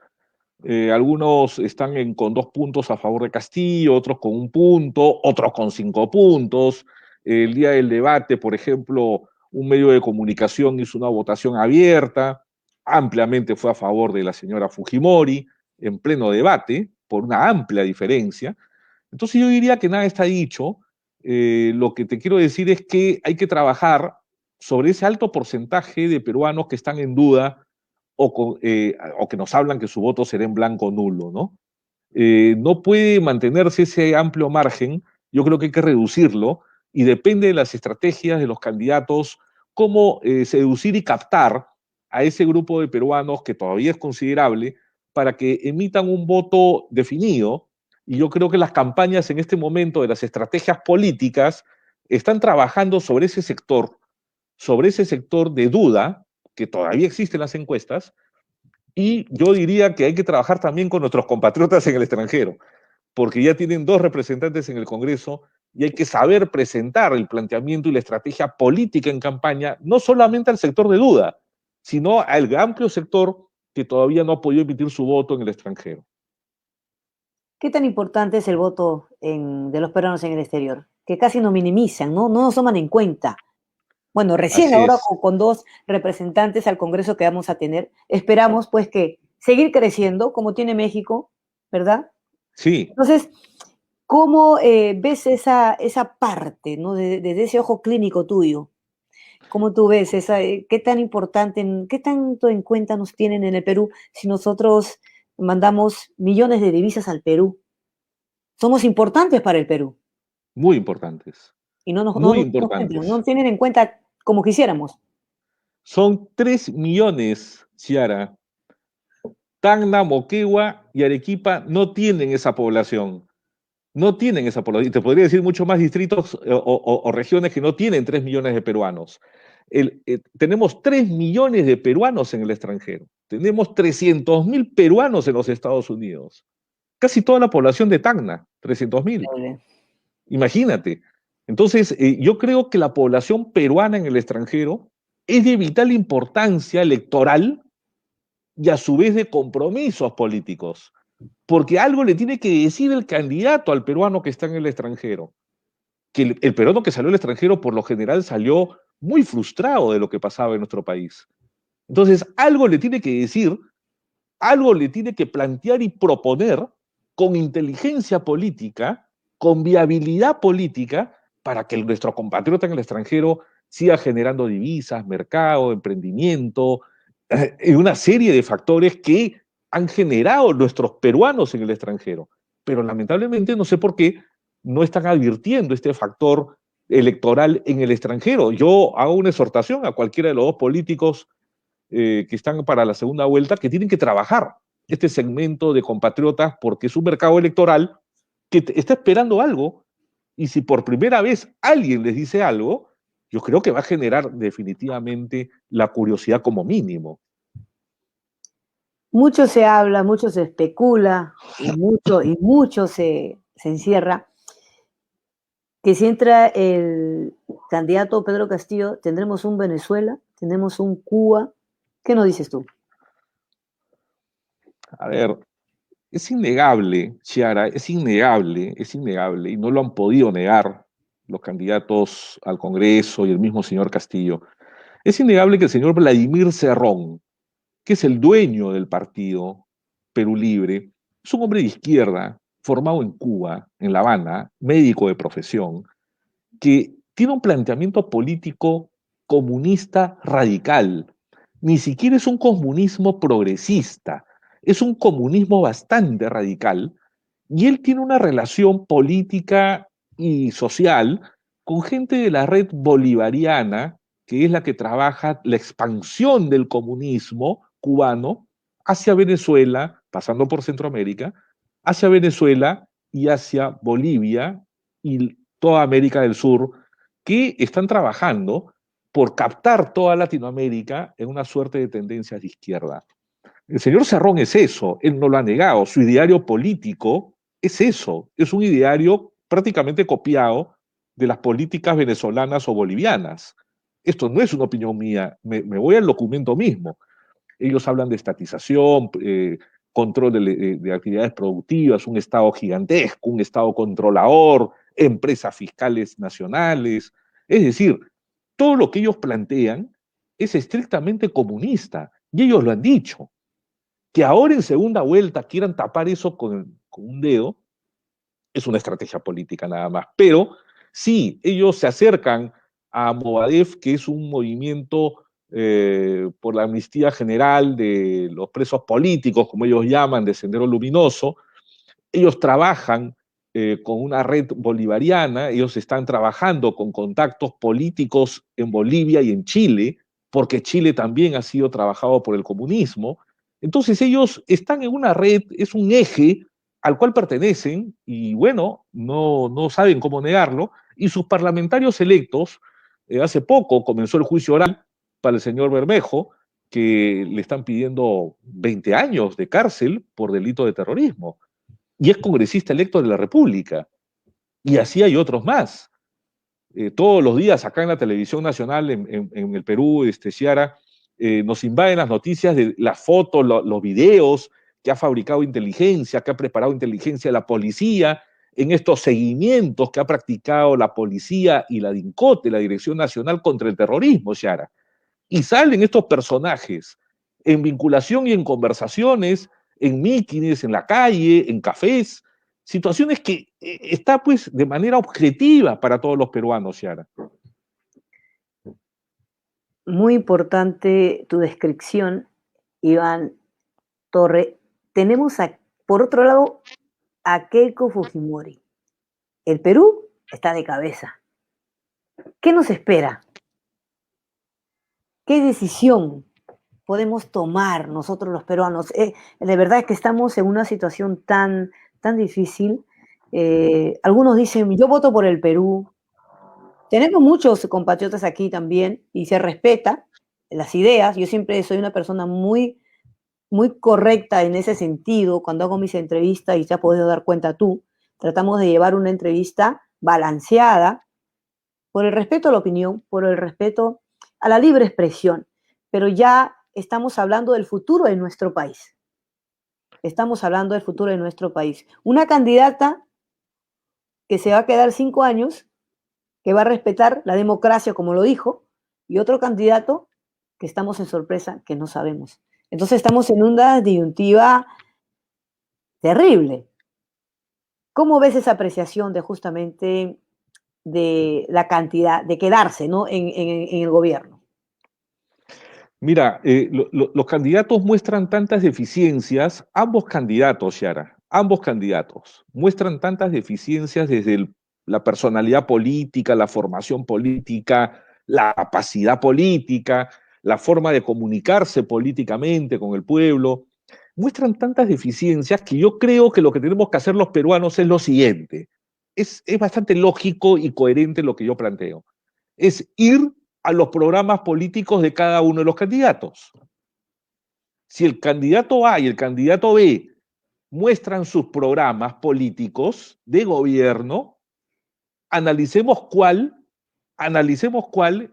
Algunos están con 2 puntos a favor de Castillo, otros con 1 punto, otros con 5 puntos. El día del debate, por ejemplo, un medio de comunicación hizo una votación abierta, ampliamente fue a favor de la señora Fujimori, en pleno debate, por una amplia diferencia. Entonces yo diría que nada está dicho. Lo que te quiero decir es que hay que trabajar sobre ese alto porcentaje de peruanos que están en duda o que nos hablan que su voto será en blanco o nulo, ¿no? No puede mantenerse ese amplio margen, yo creo que hay que reducirlo y depende de las estrategias de los candidatos, cómo seducir y captar a ese grupo de peruanos que todavía es considerable para que emitan un voto definido Y yo creo que las campañas en este momento de las estrategias políticas están trabajando sobre ese sector de duda, que todavía existe en las encuestas, y yo diría que hay que trabajar también con nuestros compatriotas en el extranjero, porque ya tienen dos representantes en el Congreso y hay que saber presentar el planteamiento y la estrategia política en campaña, no solamente al sector de duda, sino al amplio sector que todavía no ha podido emitir su voto en el extranjero. ¿Qué tan importante es el voto de los peruanos en el exterior? Que casi nos minimizan, ¿no? No nos toman en cuenta. Bueno, recién Así ahora es. con dos representantes al Congreso que vamos a tener, esperamos pues que seguir creciendo como tiene México, ¿verdad? Sí, Entonces, ¿cómo ves esa parte, ¿no? Desde ese ojo clínico tuyo? ¿Cómo tú ves qué tan importante, qué tanto en cuenta nos tienen en el Perú si nosotros mandamos millones de divisas al Perú? Somos importantes para el Perú muy importantes, y no nos, no, muy no nos cuentan, no importantes. nos tienen en cuenta como quisiéramos. Son 3 millones, Ciara. Tacna, Moquegua y Arequipa no tienen esa población. No tienen esa población. Y te podría decir mucho más distritos o regiones que no tienen 3 millones de peruanos. Tenemos 3 millones de peruanos en el extranjero. Tenemos 300.000 peruanos en los Estados Unidos. Casi toda la población de Tacna, 300.000. Imagínate. Entonces, yo creo que la población peruana en el extranjero es de vital importancia electoral y a su vez de compromisos políticos, porque algo le tiene que decir el candidato al peruano que está en el extranjero, que el peruano que salió al extranjero por lo general salió muy frustrado de lo que pasaba en nuestro país. Entonces, algo le tiene que decir, algo le tiene que plantear y proponer con inteligencia política, con viabilidad política, para que nuestro compatriota en el extranjero siga generando divisas, mercado, emprendimiento, y una serie de factores que han generado nuestros peruanos en el extranjero. Pero lamentablemente no sé por qué no están advirtiendo este factor electoral en el extranjero. Yo hago una exhortación a cualquiera de los dos políticos que están para la segunda vuelta, que tienen que trabajar este segmento de compatriotas porque es un mercado electoral que está esperando algo y si por primera vez alguien les dice algo, yo creo que va a generar definitivamente la curiosidad como mínimo. Mucho se habla, mucho se especula y mucho se encierra que si entra el candidato Pedro Castillo, tendremos un Venezuela, tendremos un Cuba. ¿Qué nos dices tú? A ver, es innegable, Chiara, es innegable, y no lo han podido negar los candidatos al Congreso y el mismo señor Castillo. Es innegable que el señor Vladimir Cerrón, que es el dueño del partido Perú Libre, es un hombre de izquierda, formado en Cuba, en La Habana, médico de profesión, que tiene un planteamiento político comunista radical. Ni siquiera es un comunismo progresista, es un comunismo bastante radical, y él tiene una relación política y social con gente de la red bolivariana, que es la que trabaja la expansión del comunismo cubano hacia Venezuela, pasando por Centroamérica, hacia Venezuela y hacia Bolivia y toda América del Sur, que están trabajando por captar toda Latinoamérica en una suerte de tendencias de izquierda. El señor Cerrón es eso, él no lo ha negado, su ideario político es eso, es un ideario prácticamente copiado de las políticas venezolanas o bolivianas. Esto no es una opinión mía, me voy al documento mismo. Ellos hablan de estatización, control de actividades productivas, un Estado gigantesco, un Estado controlador, empresas fiscales nacionales. Es decir, todo lo que ellos plantean es estrictamente comunista y ellos lo han dicho. Que ahora en segunda vuelta quieran tapar eso con un dedo es una estrategia política nada más. Pero sí, ellos se acercan a Movadef, que es un movimiento por la amnistía general de los presos políticos, como ellos llaman, de Sendero Luminoso. Ellos trabajan con una red bolivariana, ellos están trabajando con contactos políticos en Bolivia y en Chile, porque Chile también ha sido trabajado por el comunismo. Entonces ellos están en una red, es un eje al cual pertenecen y bueno, no saben cómo negarlo, y sus parlamentarios electos, hace poco comenzó el juicio oral para el señor Bermejo, que le están pidiendo 20 años de cárcel por delito de terrorismo, y es congresista electo de la República, y así hay otros más. Todos los días acá en la televisión nacional en el Perú, Ciara, nos invaden las noticias de las fotos, los videos que ha fabricado inteligencia, que ha preparado inteligencia la policía, en estos seguimientos que ha practicado la policía y la DINCOTE, la Dirección Nacional contra el Terrorismo, Ciara. Y salen estos personajes en vinculación y en conversaciones, en mítines, en la calle, en cafés, situaciones que está pues de manera objetiva para todos los peruanos, Ciara. Muy importante tu descripción, Iván Torre. Tenemos, por otro lado, a Keiko Fujimori. El Perú está de cabeza. ¿Qué nos espera? ¿Qué decisión podemos tomar nosotros los peruanos? De verdad que estamos en una situación tan difícil. Algunos dicen, yo voto por el Perú. Tenemos muchos compatriotas aquí también y se respeta las ideas. Yo siempre soy una persona muy, muy correcta en ese sentido cuando hago mis entrevistas, y te has podido dar cuenta tú. Tratamos de llevar una entrevista balanceada por el respeto a la opinión, por el respeto a la libre expresión, pero ya estamos hablando del futuro de nuestro país. Estamos hablando del futuro de nuestro país. Una candidata que se va a quedar 5 años, que va a respetar la democracia, como lo dijo, y otro candidato que estamos en sorpresa, que no sabemos. Entonces estamos en una disyuntiva terrible. ¿Cómo ves esa apreciación de justamente de la cantidad, de quedarse, ¿no?, en el gobierno? Mira, los candidatos muestran tantas deficiencias, ambos candidatos, Ciara, ambos candidatos muestran tantas deficiencias desde la personalidad política, la formación política, la capacidad política, la forma de comunicarse políticamente con el pueblo. Muestran tantas deficiencias que yo creo que lo que tenemos que hacer los peruanos es lo siguiente. Es bastante lógico y coherente lo que yo planteo. Es ir a los programas políticos de cada uno de los candidatos. Si el candidato A y el candidato B muestran sus programas políticos de gobierno, analicemos cuál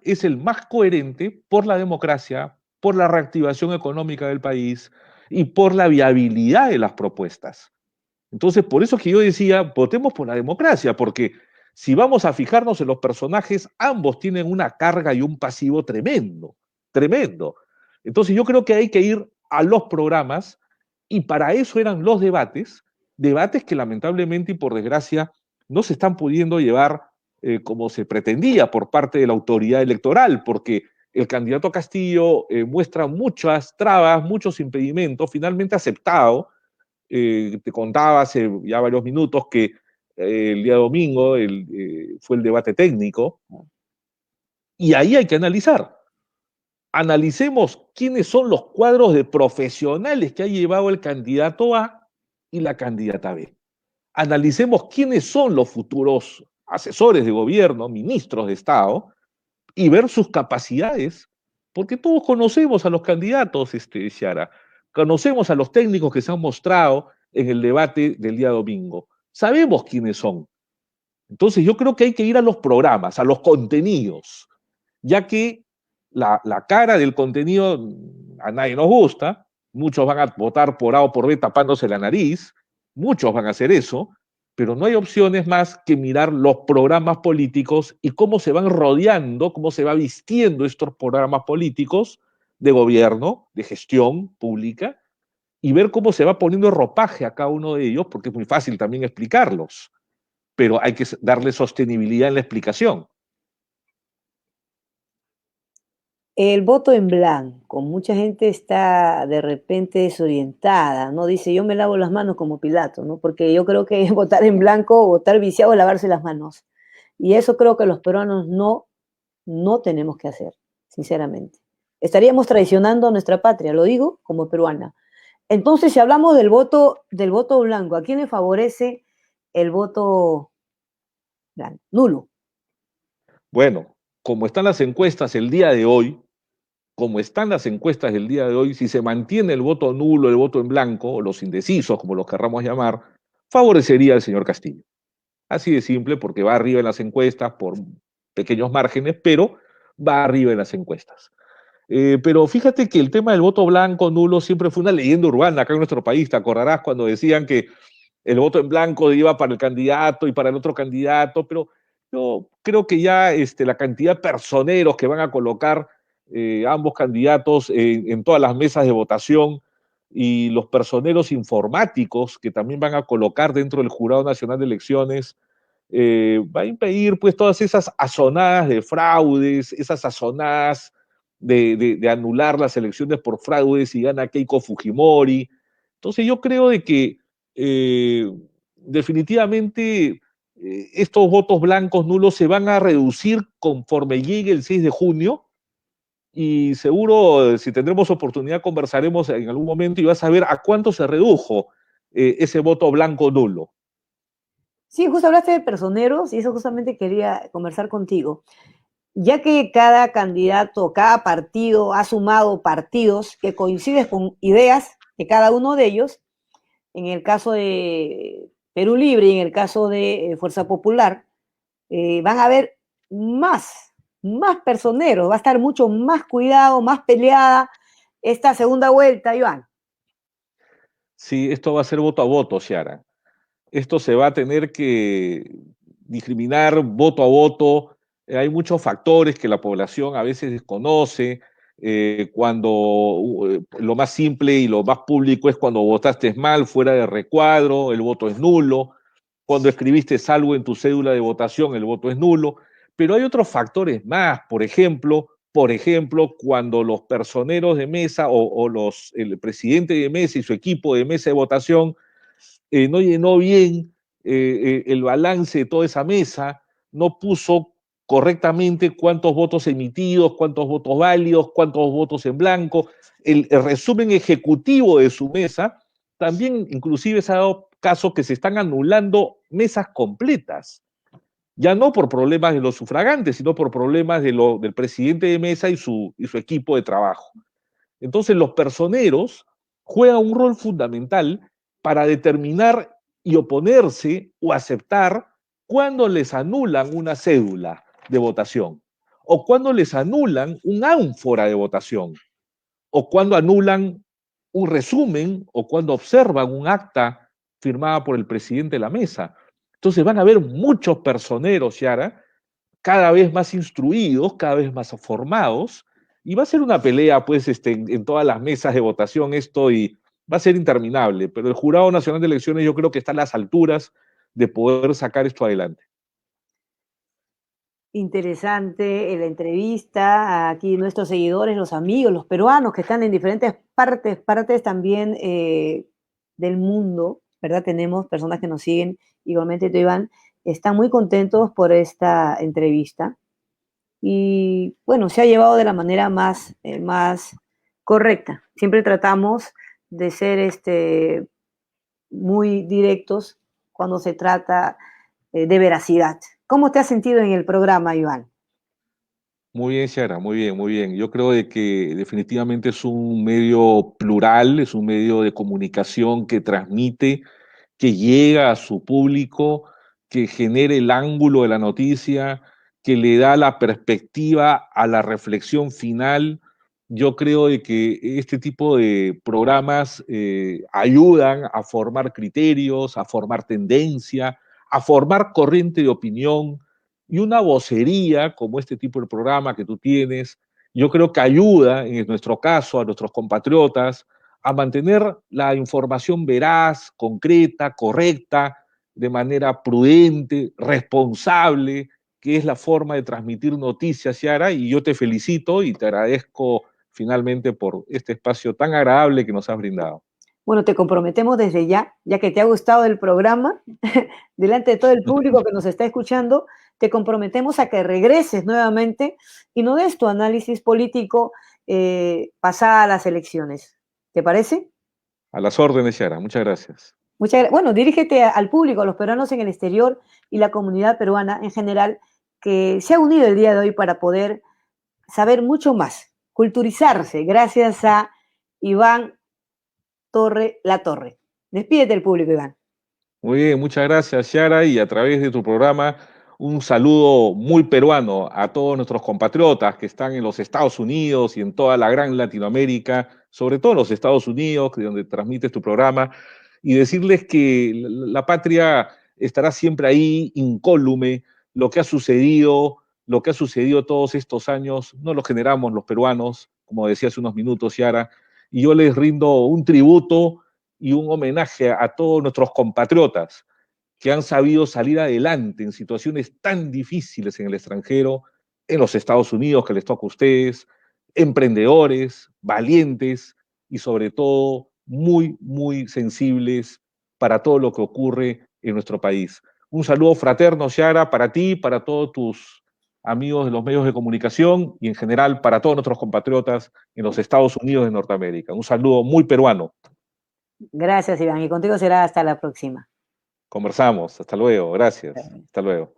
es el más coherente por la democracia, por la reactivación económica del país y por la viabilidad de las propuestas. Entonces, por eso es que yo decía, votemos por la democracia, porque si vamos a fijarnos en los personajes, ambos tienen una carga y un pasivo tremendo, tremendo. Entonces, yo creo que hay que ir a los programas, y para eso eran los debates, debates que lamentablemente y por desgracia no se están pudiendo llevar como se pretendía por parte de la autoridad electoral, porque el candidato Castillo muestra muchas trabas, muchos impedimentos, finalmente aceptado. Te contaba hace ya varios minutos que el día domingo fue el debate técnico, y ahí hay que analizar. Analicemos quiénes son los cuadros de profesionales que ha llevado el candidato A y la candidata B. Analicemos quiénes son los futuros asesores de gobierno, ministros de Estado, y ver sus capacidades, porque todos conocemos a los candidatos, Ciara, conocemos a los técnicos que se han mostrado en el debate del día domingo, sabemos quiénes son. Entonces yo creo que hay que ir a los programas, a los contenidos, ya que la cara del contenido a nadie nos gusta, muchos van a votar por A o por B tapándose la nariz, muchos van a hacer eso, pero no hay opciones más que mirar los programas políticos y cómo se van rodeando, cómo se va vistiendo estos programas políticos de gobierno, de gestión pública, y ver cómo se va poniendo ropaje a cada uno de ellos, porque es muy fácil también explicarlos, pero hay que darle sostenibilidad en la explicación. El voto en blanco, mucha gente está de repente desorientada, ¿no? Dice, yo me lavo las manos como Pilato, ¿no? Porque yo creo que votar en blanco, votar viciado, es lavarse las manos. Y eso creo que los peruanos no tenemos que hacer, sinceramente. Estaríamos traicionando a nuestra patria, lo digo como peruana. Entonces, si hablamos del voto blanco, ¿a quién le favorece el voto blanco? Nulo. Bueno, como están las encuestas el día de hoy, como están las encuestas del día de hoy, si se mantiene el voto nulo, el voto en blanco, o los indecisos, como los querramos llamar, favorecería al señor Castillo. Así de simple, porque va arriba en las encuestas por pequeños márgenes, pero va arriba en las encuestas. Pero fíjate que el tema del voto blanco, nulo, siempre fue una leyenda urbana acá en nuestro país. Te acordarás cuando decían que el voto en blanco iba para el candidato y para el otro candidato, pero yo creo que ya la cantidad de personeros que van a colocar ambos candidatos en todas las mesas de votación y los personeros informáticos que también van a colocar dentro del Jurado Nacional de Elecciones, va a impedir pues todas esas azonadas de fraudes, esas azonadas de anular las elecciones por fraudes y gana Keiko Fujimori. Entonces yo creo de que eh, definitivamente estos votos blancos nulos se van a reducir conforme llegue el 6 de junio y seguro si tendremos oportunidad conversaremos en algún momento y vas a ver a cuánto se redujo ese voto blanco nulo. Sí, justo hablaste de personeros y eso justamente quería conversar contigo. Ya que cada candidato, cada partido ha sumado partidos que coinciden con ideas de cada uno de ellos, en el caso de Perú Libre y en el caso de Fuerza Popular, van a haber más personeros, va a estar mucho más cuidado, más peleada esta segunda vuelta, Iván. Sí, esto va a ser voto a voto, Ciara. Esto se va a tener que discriminar voto a voto. Hay muchos factores que la población a veces desconoce. Lo más simple y lo más público es cuando votaste mal, fuera de recuadro, el voto es nulo. Cuando escribiste algo en tu cédula de votación, el voto es nulo. Pero hay otros factores más. Por ejemplo, cuando los personeros de mesa el presidente de mesa y su equipo de mesa de votación no llenó bien el balance de toda esa mesa, no puso correctamente cuántos votos emitidos, cuántos votos válidos, cuántos votos en blanco. El resumen ejecutivo de su mesa, también inclusive se ha dado caso que se están anulando mesas completas, ya no por problemas de los sufragantes, sino por problemas del presidente de mesa y su equipo de trabajo. Entonces los personeros juegan un rol fundamental para determinar y oponerse o aceptar cuando les anulan una cédula de votación, o cuando les anulan un ánfora de votación, o cuando anulan un resumen, o cuando observan un acta firmada por el presidente de la mesa. Entonces van a haber muchos personeros, Yara, cada vez más instruidos, cada vez más formados, y va a ser una pelea, pues, en todas las mesas de votación esto, y va a ser interminable, pero el Jurado Nacional de Elecciones yo creo que está a las alturas de poder sacar esto adelante. Interesante la entrevista. Aquí nuestros seguidores, los amigos, los peruanos que están en diferentes partes también del mundo, ¿verdad? Tenemos personas que nos siguen, igualmente tú, Iván, están muy contentos por esta entrevista. Y bueno, se ha llevado de la manera más correcta. Siempre tratamos de ser muy directos cuando se trata de veracidad. ¿Cómo te has sentido en el programa, Iván? Muy bien, Ciara, muy bien, muy bien. Yo creo de que definitivamente es un medio plural, es un medio de comunicación que transmite, que llega a su público, que genere el ángulo de la noticia, que le da la perspectiva a la reflexión final. Yo creo de que este tipo de programas ayudan a formar criterios, a formar tendencia, a formar corriente de opinión y una vocería como este tipo de programa que tú tienes. Yo creo que ayuda, en nuestro caso, a nuestros compatriotas a mantener la información veraz, concreta, correcta, de manera prudente, responsable, que es la forma de transmitir noticias, Yara, y yo te felicito y te agradezco finalmente por este espacio tan agradable que nos has brindado. Bueno, te comprometemos desde ya que te ha gustado el programa, delante de todo el público que nos está escuchando, te comprometemos a que regreses nuevamente y no des tu análisis político pasada las elecciones. ¿Te parece? A las órdenes, Yara. Muchas gracias. Bueno, dirígete al público, a los peruanos en el exterior y la comunidad peruana en general, que se ha unido el día de hoy para poder saber mucho más, culturizarse, gracias a Iván Torre La Torre. Despídete del público, Iván. Muy bien, muchas gracias, Yara, y a través de tu programa, un saludo muy peruano a todos nuestros compatriotas que están en los Estados Unidos y en toda la gran Latinoamérica, sobre todo en los Estados Unidos, de donde transmites tu programa, y decirles que la patria estará siempre ahí, incólume. Lo que ha sucedido todos estos años, no lo generamos los peruanos, como decía hace unos minutos, Yara, y yo les rindo un tributo y un homenaje a todos nuestros compatriotas que han sabido salir adelante en situaciones tan difíciles en el extranjero, en los Estados Unidos, que les toca a ustedes, emprendedores, valientes y sobre todo muy, muy sensibles para todo lo que ocurre en nuestro país. Un saludo fraterno, Ciara, para ti, para todos tus amigos de los medios de comunicación y en general para todos nuestros compatriotas en los Estados Unidos de Norteamérica. Un saludo muy peruano. Gracias, Iván, y contigo será hasta la próxima. Conversamos. Hasta luego. Gracias. Hasta luego.